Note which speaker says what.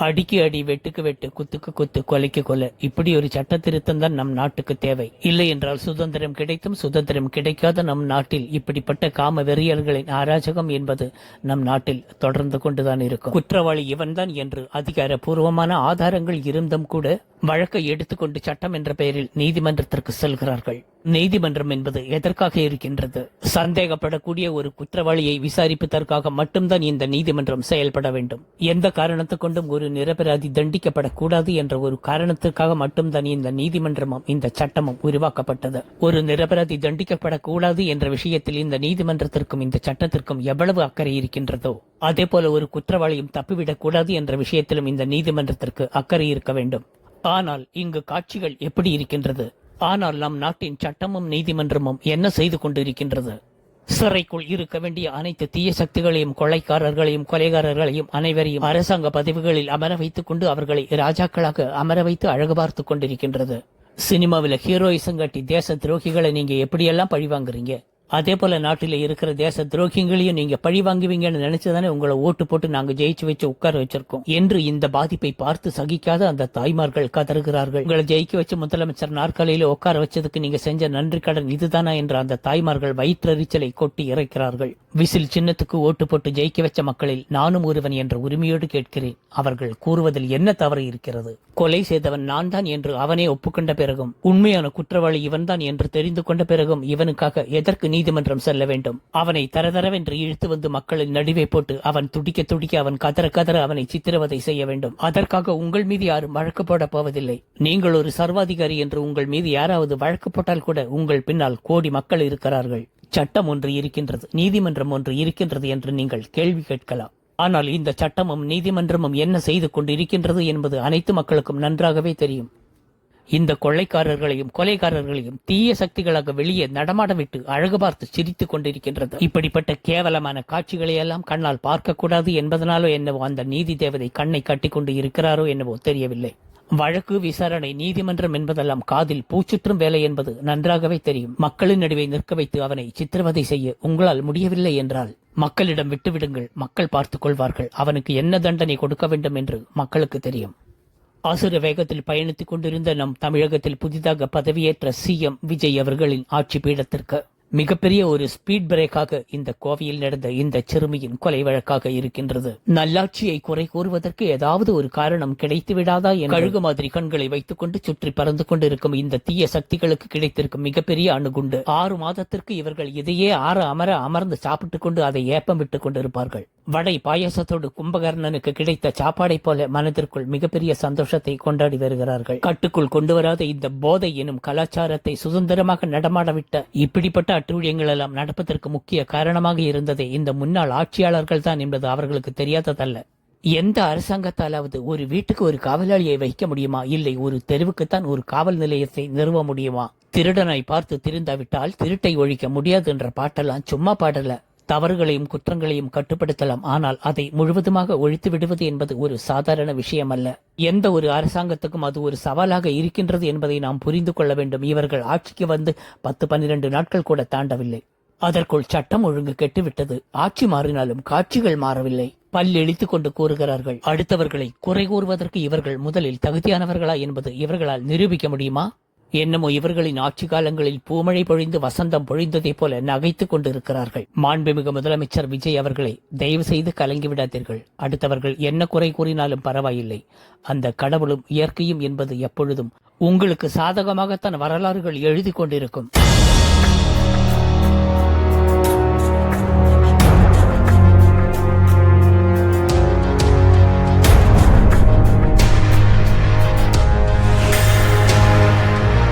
Speaker 1: அடிக்கு அடி, வெட்டுக்கு வெட்டு, குத்துக்கு குத்து, கொலைக்கு கொலை, இப்படி ஒரு சட்ட திருத்தம் தான் நம் நாட்டுக்கு தேவை. இல்லை என்றால் சுதந்திரம் கிடைத்தும் சுதந்திரம் கிடைக்காத நம் நாட்டில் இப்படிப்பட்ட காம வெறியல்களின் அராஜகம் என்பது நம் நாட்டில் தொடர்ந்து கொண்டுதான் இருக்கும். குற்றவாளி இவன்தான் என்று அதிகாரப்பூர்வமான ஆதாரங்கள் இருந்தும் கூட வழக்கை எடுத்துக்கொண்டு சட்டம் என்ற பெயரில் நீதிமன்றத்திற்கு செல்கிறார்கள். நீதிமன்றம் என்பது எதற்காக இருக்கின்றது? சந்தேகப்படக்கூடிய ஒரு குற்றவாளியை விசாரிப்பதற்காக மட்டும்தான் இந்த நீதிமன்றம் செயல்பட வேண்டும். எந்த காரணத்தை கொண்டும் ஒரு நிரபராதி தண்டிக்கப்படக்கூடாது என்ற ஒரு காரணத்திற்காக மட்டும்தான் இந்த நீதிமன்றமும் இந்த சட்டமும் உருவாக்கப்பட்டது. ஒரு நிரபராதி தண்டிக்கப்படக்கூடாது என்ற விஷயத்தில் இந்த நீதிமன்றத்திற்கும் இந்த சட்டத்திற்கும் எவ்வளவு அக்கறை இருக்கின்றதோ அதே போல ஒரு குற்றவாளியும் தப்பிவிடக் கூடாது என்ற விஷயத்திலும் இந்த நீதிமன்றத்திற்கு அக்கறை இருக்க வேண்டும். ஆனால் இங்கு காட்சிகள் எப்படி இருக்கின்றது? ஆனால் நம் நாட்டின் சட்டமும் நீதிமன்றமும் என்ன செய்து கொண்டிருக்கின்றது? சிறைக்குள் இருக்க வேண்டிய அனைத்து தீய சக்திகளையும், கொலைக்காரர்களையும், கொலைகாரர்களையும் அனைவரையும் அரசாங்க பதவிகளில் அமர வைத்துக் கொண்டு அவர்களை ராஜாக்களாக அமர வைத்து அழகு பார்த்து கொண்டிருக்கின்றது. சினிமாவில் ஹீரோயிசம் காட்டி தேச துரோகிகளை நீங்க எப்படியெல்லாம் பழிவாங்குறீங்க, அதே போல நாட்டில இருக்கிற தேச துரோகிகளையும் நீங்க பழி வாங்குவீங்கன்னு நினைச்சுதானே உங்களை ஓட்டு போட்டு நாங்க ஜெயிச்சு வச்சு உட்கார வச்சிருக்கோம் என்று இந்த பாதிப்பை பார்த்து சகிக்காத அந்த தாய்மார்கள் கதறுகிறார்கள். உங்களை ஜெயிக்க வச்சு முதலமைச்சர் நாற்காலியில உட்கார வச்சதுக்கு நீங்க செஞ்ச நன்றி கடன் இதுதானா என்று அந்த தாய்மார்கள் வயிற்றெரிச்சலை கொட்டி இறைக்கிறார்கள். விசில் சின்னத்துக்கு ஓட்டு போட்டு ஜெயிக்க வச்ச மக்களில் நானும் ஒருவன் என்ற உரிமையோடு கேட்கிறேன், அவர்கள் கூறுவதில் என்ன தவறு இருக்கிறது? கொலை செய்தவன் நான் தான் என்று அவனே ஒப்புக்கொண்ட பிறகும், உண்மையான குற்றவாளி இவன் தான் என்று தெரிந்து கொண்ட பிறகும் இவனுக்காக எதற்கு நீதிமன்றம் செல்ல வேண்டும்? அவனை தரதரவென்று இழுத்து வந்து மக்களின் நடுவே போட்டு அவன் துடிக்க துடிக்க, அவன் கதற கதற அவனை சித்திரவதை செய்ய வேண்டும். அதற்காக உங்கள் மீது யாரும் வழக்கு போட போவதில்லை. நீங்கள் ஒரு சர்வாதிகாரி என்று உங்கள் மீது யாராவது வழக்கு போட்டால் கூட உங்கள் பின்னால் கோடி மக்கள் இருக்கிறார்கள். சட்டம் ஒன்று இருக்கின்றது, நீதிமன்றம் ஒன்று இருக்கின்றது என்று நீங்கள் கேள்வி கேட்கலாம். ஆனால் இந்த சட்டமும் நீதிமன்றமும் என்ன செய்து கொண்டு இருக்கின்றது என்பது அனைத்து மக்களுக்கும் நன்றாகவே தெரியும். இந்த கொள்ளைக்காரர்களையும் கொலைகாரர்களையும் தீய சக்திகளாக வெளியே நடமாட விட்டு அழகு பார்த்து சிரித்துக் கொண்டிருக்கின்றது. இப்படிப்பட்ட கேவலமான காட்சிகளை எல்லாம் கண்ணால் பார்க்க கூடாது என்பதனாலோ என்னவோ அந்த நீதி தேவதை கண்ணை கட்டி கொண்டு இருக்கிறாரோ என்னவோ தெரியவில்லை. வழக்கு, விசாரணை, நீதிமன்றம் என்பதெல்லாம் காதில் பூச்சுற்றும் வேலை என்பது நன்றாகவே தெரியும். மக்களின் நடுவே நிற்க வைத்து அவனை சித்திரவதை செய்ய உங்களால் முடியவில்லை என்றால் மக்களிடம் விட்டுவிடுங்கள், மக்கள் பார்த்துக் கொள்வார்கள். அவனுக்கு என்ன தண்டனை கொடுக்க வேண்டும் என்று மக்களுக்கு தெரியும். அசுர வேகத்தில் பயணித்துக் கொண்டிருந்த நம் தமிழகத்தில் புதிதாக பதவியேற்ற சிஎம் விஜய் அவர்களின் ஆட்சி பீடத்திற்கு மிகப்பெரிய ஒரு ஸ்பீட் பிரேக்காக இந்த கோவையில் நடந்த இந்த சிறுமியின் கொலை வழக்காக இருக்கின்றது. நல்லாட்சியை குறை கூறுவதற்கு ஏதாவது ஒரு காரணம் கிடைத்து விடாதா என கழுகு மாதிரி கண்களை வைத்துக் கொண்டு சுற்றி பறந்து கொண்டிருக்கும் இந்த தீய சக்திகளுக்கு கிடைத்திருக்கும் மிகப்பெரிய அணுகுண்டு. 6 மாதத்திற்கு இவர்கள் இதையே அமர்ந்து சாப்பிட்டுக் கொண்டு அதை ஏப்பம் விட்டுக் கொண்டிருப்பார்கள். வடை பாயசத்தோடு கும்பகர்ணனுக்கு கிடைத்த சாப்பாடை போல மனதிற்குள் மிகப்பெரிய சந்தோஷத்தை கொண்டாடி வருகிறார்கள். கட்டுக்குள் கொண்டு வராத இந்த போதை எனும் கலாச்சாரத்தை சுதந்திரமாக நடமாடவிட்ட இப்படிப்பட்ட அட்டூழியங்கள் எல்லாம் நடப்பதற்கு முக்கிய காரணமாக இருந்ததே இந்த முன்னாள் ஆட்சியாளர்கள் தான் என்பது அவர்களுக்கு தெரியாததல்ல. எந்த அரசாங்கத்தாலாவது ஒரு வீட்டுக்கு ஒரு காவலாளியை வைக்க முடியுமா? இல்லை, ஒரு தெருவுக்குத்தான் ஒரு காவல் நிலையத்தை நிறுவ முடியுமா? திருடனாய் பார்த்து திருந்தாவிட்டால் திருட்டை ஒழிக்க முடியாது என்ற பாட்டெல்லாம் சும்மா பாடல. தவறுகளையும் குற்றங்களையும் கட்டுப்படுத்தலாம், ஆனால் அதை முழுவதுமாக ஒழித்து விடுவது என்பது ஒரு சாதாரண விஷயம் அல்ல. எந்த ஒரு அரசாங்கத்துக்கும் அது ஒரு சவாலாக இருக்கின்றது என்பதை நாம் புரிந்து கொள்ள வேண்டும். இவர்கள் ஆட்சிக்கு வந்து 10-12 நாட்கள் கூட தாண்டவில்லை, அதற்குள் சட்டம் ஒழுங்கு கெட்டுவிட்டது. ஆட்சி மாறினாலும் காட்சிகள் மாறவில்லை. பல்லெழித்துக் கொண்டு கூறுகிறார்கள். அடுத்தவர்களை குறை கூறுவதற்கு இவர்கள் முதலில் தகுதியானவர்களா என்பது இவர்களால் நிரூபிக்க முடியுமா? என்னமோ இவர்களின் ஆட்சி காலங்களில் பூமழை பொழிந்து வசந்தம் பொழிந்ததை போல நகைத்துக் கொண்டிருக்கிறார்கள். மாண்புமிகு முதலமைச்சர் விஜய் அவர்களை தயவு செய்து கலங்கிவிடாதீர்கள். அடுத்தவர்கள் என்ன குறை கூறினாலும் பரவாயில்லை, அந்த கடவுளும் இயற்கையும் என்பது எப்பொழுதும் உங்களுக்கு சாதகமாகத்தான் வரலாறுகள் எழுதி கொண்டிருக்கும்.